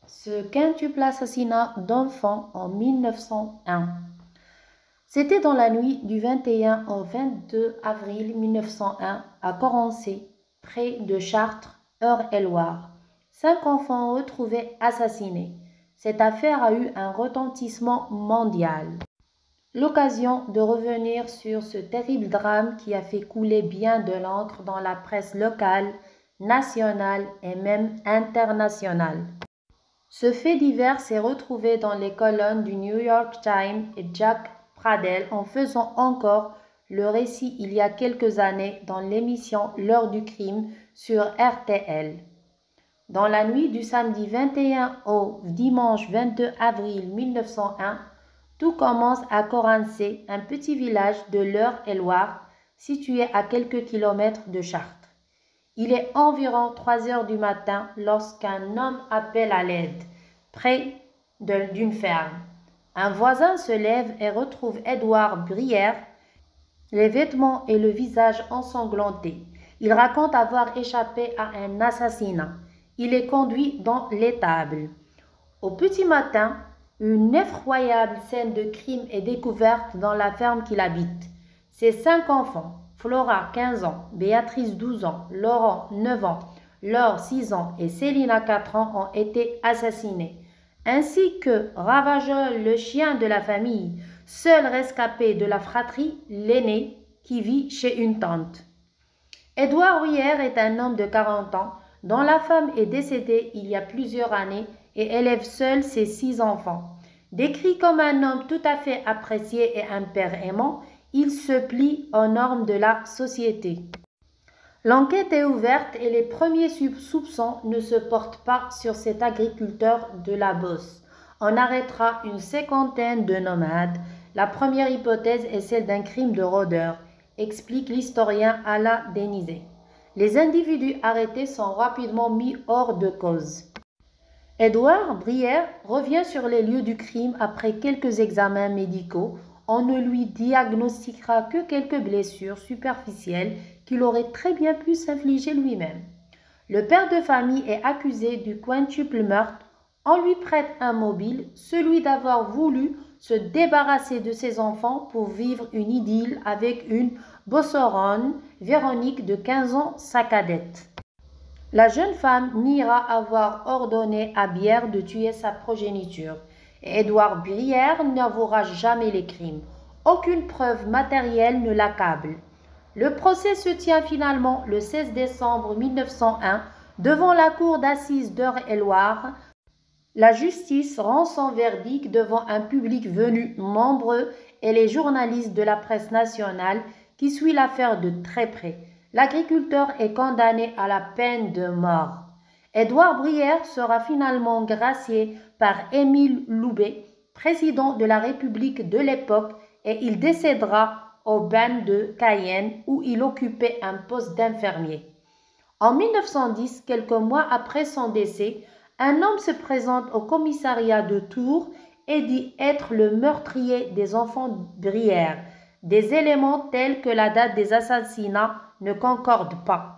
ce quintuple assassinat d'enfants en 1901. C'était dans la nuit du 21 au 22 avril 1901 à Corancé, près de Chartres, Eure-et-Loir. 5 enfants retrouvés assassinés. Cette affaire a eu un retentissement mondial. L'occasion de revenir sur ce terrible drame qui a fait couler bien de l'encre dans la presse locale, nationale et même internationale. Ce fait divers s'est retrouvé dans les colonnes du New York Times et Jack Pradel en faisant encore le récit il y a quelques années dans l'émission L'heure du crime sur RTL. Dans la nuit du samedi 21 au dimanche 22 avril 1901, tout commence à Corancé, un petit village de l'Eure-et-Loir situé à quelques kilomètres de Chartres. Il est environ 3 heures du matin lorsqu'un homme appelle à l'aide, près d'une ferme. Un voisin se lève et retrouve Édouard Brière, les vêtements et le visage ensanglantés. Il raconte avoir échappé à un assassinat. Il est conduit dans l'étable. Au petit matin, une effroyable scène de crime est découverte dans la ferme qu'il habite. Ses 5 enfants, Flora 15 ans, Béatrice 12 ans, Laurent 9 ans, Laure 6 ans et Célina 4 ans ont été assassinés, ainsi que Ravageur, le chien de la famille, seul rescapé de la fratrie, l'aîné, qui vit chez une tante. Édouard Brière est un homme de 40 ans dont la femme est décédée il y a plusieurs années et élève seul ses 6 enfants. Décrit comme un homme tout à fait apprécié et un père aimant, il se plie aux normes de la société. L'enquête est ouverte et les premiers soupçons ne se portent pas sur cet agriculteur de la Beauce. On arrêtera une 50aine de nomades. La première hypothèse est celle d'un crime de rôdeur, explique l'historien Alain Denizet. Les individus arrêtés sont rapidement mis hors de cause. Édouard Brière revient sur les lieux du crime après quelques examens médicaux. On ne lui diagnostiquera que quelques blessures superficielles qu'il aurait très bien pu s'infliger lui-même. Le père de famille est accusé du quintuple meurtre. On lui prête un mobile, celui d'avoir voulu se débarrasser de ses enfants pour vivre une idylle avec une bosseronne, Véronique de 15 ans, sa cadette. La jeune femme niera avoir ordonné à Bière de tuer sa progéniture. Et Édouard Brière n'avouera jamais les crimes. Aucune preuve matérielle ne l'accable. Le procès se tient finalement le 16 décembre 1901 devant la cour d'assises d'Eure-et-Loir. La justice rend son verdict devant un public venu nombreux et les journalistes de la presse nationale qui suit l'affaire de très près. L'agriculteur est condamné à la peine de mort. Édouard Brière sera finalement gracié par Émile Loubet, président de la République de l'époque, et il décédera au bagne de Cayenne où il occupait un poste d'infirmier. En 1910, quelques mois après son décès, un homme se présente au commissariat de Tours et dit être le meurtrier des enfants Brière. Des éléments tels que la date des assassinats ne concordent pas.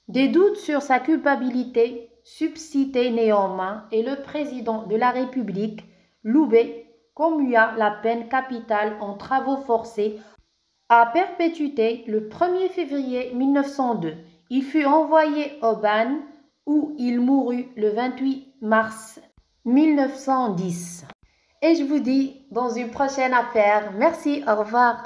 Des doutes sur sa culpabilité subsistaient néanmoins et le président de la République, Loubet, commua la peine capitale en travaux forcés à perpétuité le 1er février 1902. Il fut envoyé au bagne où il mourut le 28 mars 1910. Et je vous dis dans une prochaine affaire. Merci, au revoir.